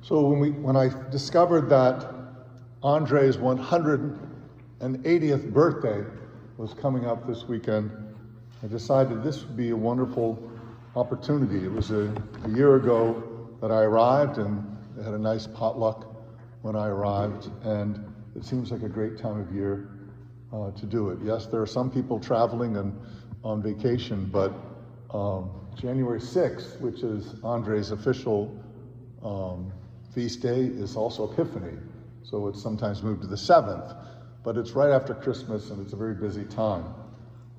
So when I discovered that Andre's 180th birthday was coming up this weekend, I decided this would be a wonderful opportunity. It was a year ago that I arrived, and they had a nice potluck when I arrived, and it seems like a great time of year to do it. Yes, there are some people traveling and on vacation, but January 6th, which is Andre's official feast day, is also Epiphany. So it's sometimes moved to the 7th, but it's right after Christmas and it's a very busy time.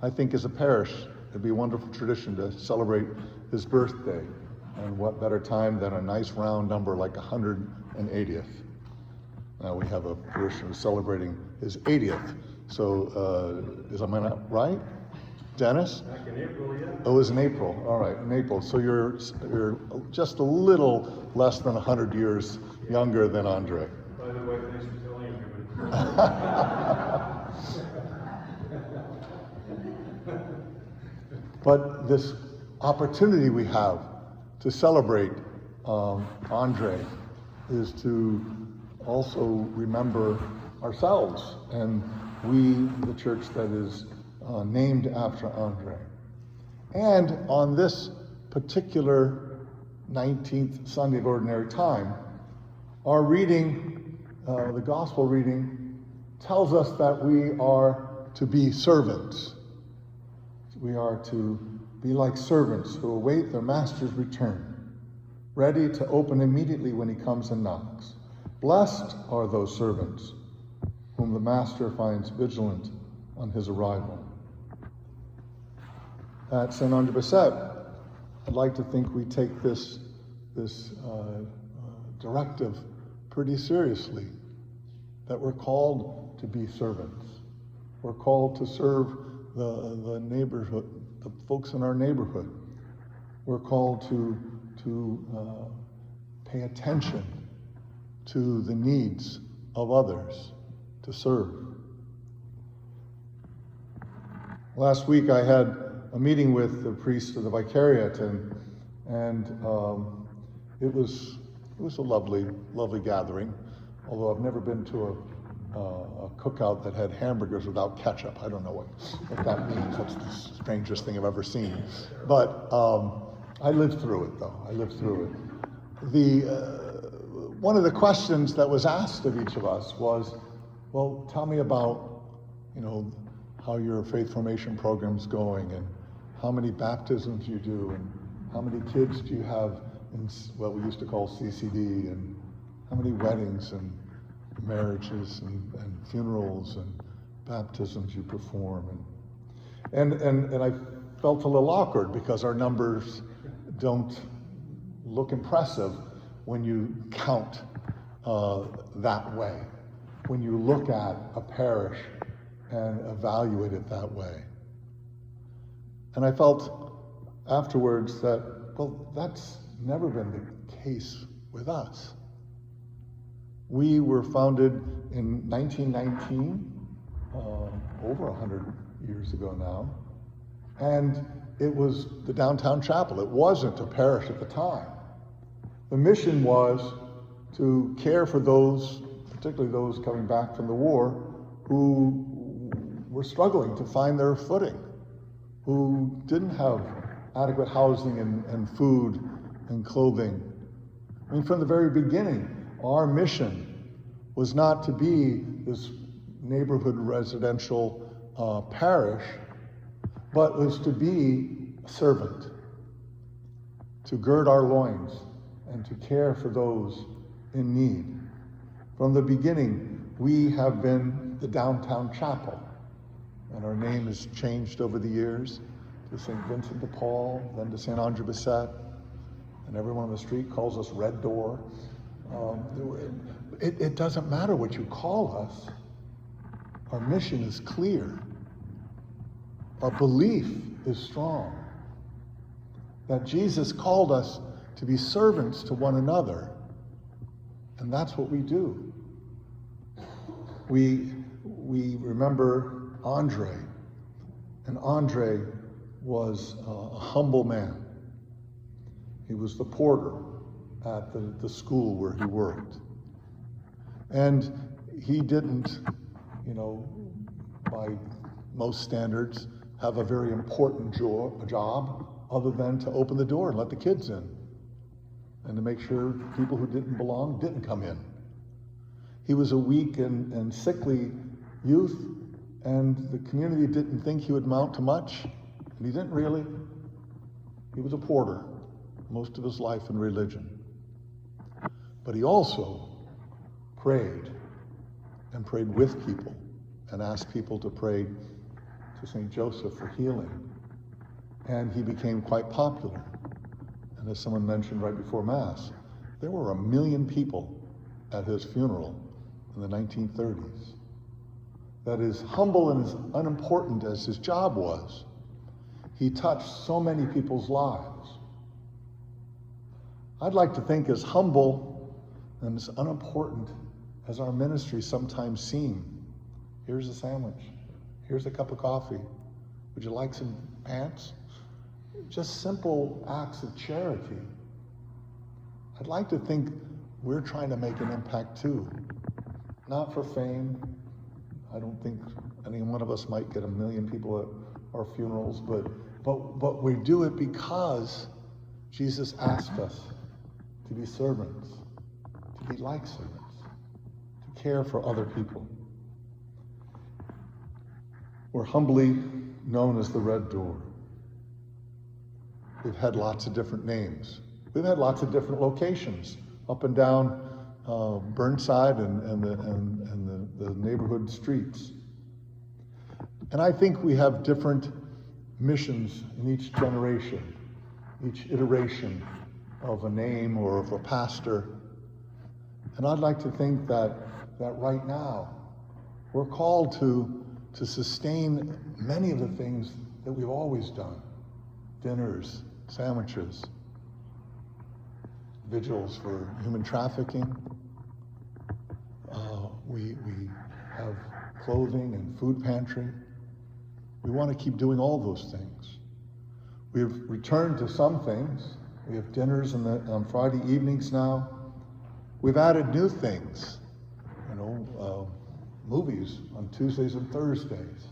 I think as a parish, it'd be a wonderful tradition to celebrate his birthday. And what better time than a nice round number like 180th. Now we have a tradition of celebrating his 80th. So am I not right? Dennis? Back in April, yeah. Oh, it was in April. All right, in April. So you're just a little less than 100 years younger than Andre. By the way, thanks for telling everybody. But this opportunity we have to celebrate Andre is to also remember ourselves, and we, the church that is named after Andre. And on this particular 19th Sunday of Ordinary Time, our reading, the gospel reading, tells us that we are to be servants. We are to be like servants who await their master's return, ready to open immediately when he comes and knocks. Blessed are those servants whom the master finds vigilant on his arrival. At St. Andre Bessette, I'd like to think we take this directive pretty seriously, that we're called to be servants. We're called to serve the neighborhood, the folks in our neighborhood. We're called to pay attention to the needs of others, to serve. Last week I had a meeting with the priest of the Vicariate, and it was a lovely gathering. Although I've never been to a cookout that had hamburgers without ketchup. I don't know what that means. That's the strangest thing I've ever seen. But I lived through it, though. I lived through it. One of the questions that was asked of each of us was, well, tell me about, how your faith formation program's going, and how many baptisms you do, and how many kids do you have in what we used to call CCD, and how many weddings and marriages and funerals and baptisms you perform. And I felt a little awkward because our numbers don't look impressive when you count that way, when you look at a parish and evaluate it that way. And I felt afterwards that, well, that's never been the case with us. We were founded in 1919, over 100 years ago now, and it was the downtown chapel. It wasn't a parish at the time. The mission was to care for those, particularly those coming back from the war, who were struggling to find their footing, who didn't have adequate housing and food and clothing. I mean, from the very beginning, our mission was not to be this neighborhood residential parish, but was to be a servant, to gird our loins and to care for those in need. From the beginning, we have been the downtown chapel, and our name has changed over the years to St. Vincent de Paul, then to St. Andre Bessette, and everyone on the street calls us Red Door. It doesn't matter what you call us. Our mission is clear. Our belief is strong that Jesus called us to be servants to one another, and that's what we do. We remember Andre, and Andre was a humble man. He was the porter at the school where he worked. And he didn't, by most standards, have a very important job other than to open the door and let the kids in and to make sure people who didn't belong didn't come in. He was a weak and sickly youth, and the community didn't think he would amount to much, and he didn't really. He was a porter most of his life in religion. But he also prayed, and prayed with people, and asked people to pray to St. Joseph for healing. And he became quite popular. And as someone mentioned right before Mass, there were 1 million people at his funeral in the 1930s. That is, humble and as unimportant as his job was, he touched so many people's lives. I'd like to think as humble and as unimportant as our ministries sometimes seem. Here's a sandwich. Here's a cup of coffee. Would you like some pants? Just simple acts of charity. I'd like to think we're trying to make an impact too. Not for fame. I don't think any one of us might get 1 million people at our funerals, but we do it because Jesus asked us to be servants, to be like servants, to care for other people. We're humbly known as the Red Door. We've had lots of different names. We've had lots of different locations, up and down Burnside and the neighborhood streets. And I think we have different missions in each generation, each iteration of a name or of a pastor. And I'd like to think that right now we're called to sustain many of the things that we've always done. Dinners, sandwiches, vigils for human trafficking. We have clothing and food pantry. We want to keep doing all those things. We've returned to some things. We have dinners on Friday evenings now. We've added new things, movies on Tuesdays and Thursdays.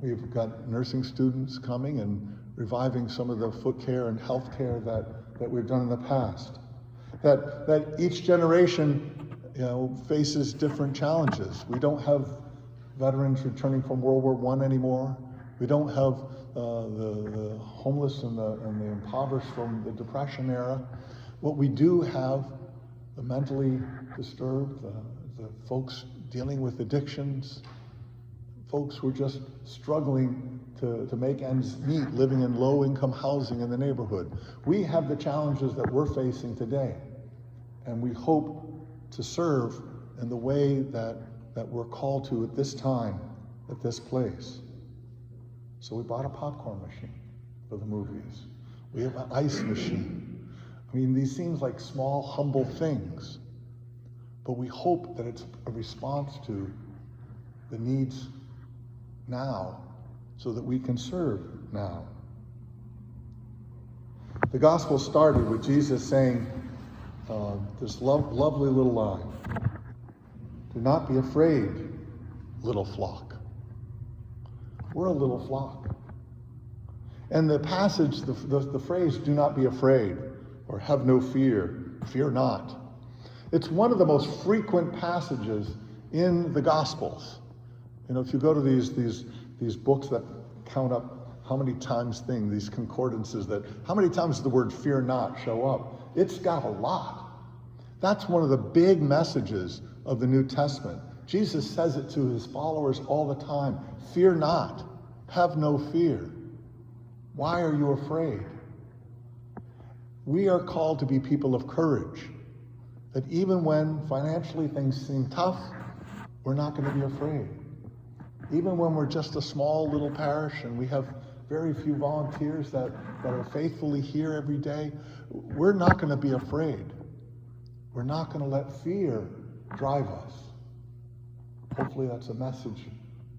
We've got nursing students coming and reviving some of the foot care and health care that we've done in the past. That each generation, faces different challenges. We don't have veterans returning from World War I anymore. We don't have the homeless and the impoverished from the Depression era. What we do have, the mentally disturbed, the folks dealing with addictions, folks who are just struggling to make ends meet, living in low-income housing in the neighborhood. We have the challenges that we're facing today, and we hope to serve in the way that we're called to at this time, at this place. So we bought a popcorn machine for the movies. We have an ice machine. I mean, these seem like small, humble things, but we hope that it's a response to the needs now so that we can serve now. The gospel started with Jesus saying this lovely little line: "Do not be afraid, little flock." We're a little flock. And the passage, the phrase, "do not be afraid," or "have no fear," "fear not," it's one of the most frequent passages in the Gospels. If you go to these books that count up how many times these concordances how many times does the word "fear not" show up? It's got a lot. That's one of the big messages of the New Testament. Jesus says it to his followers all the time. Fear not. Have no fear. Why are you afraid? We are called to be people of courage. That even when financially things seem tough, we're not going to be afraid. Even when we're just a small little parish and we have very few volunteers that are faithfully here every day, we're not going to be afraid. We're not going to let fear drive us. Hopefully that's a message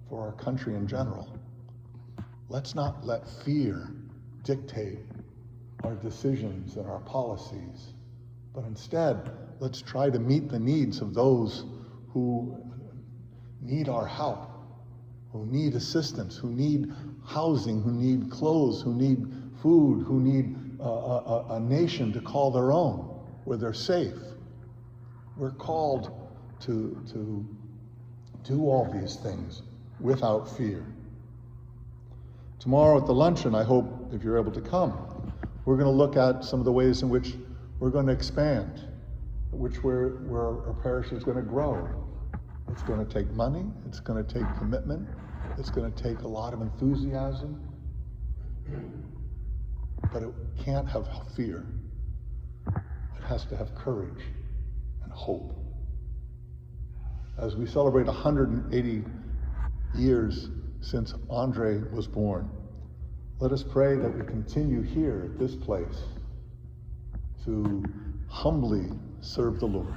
for our country in general. Let's not let fear dictate our decisions and our policies. But instead, let's try to meet the needs of those who need our help, who need assistance, who need housing, who need clothes, who need food, who need a nation to call their own, where they're safe. We're called to do all these things without fear. Tomorrow at the luncheon, I hope, if you're able to come, we're going to look at some of the ways in which we're going to expand, where our parish is going to grow. It's going to take money, it's going to take commitment, it's going to take a lot of enthusiasm, but it can't have fear. It has to have courage and hope. As we celebrate 180 years since Andre was born, let us pray that we continue here at this place to humbly serve the Lord.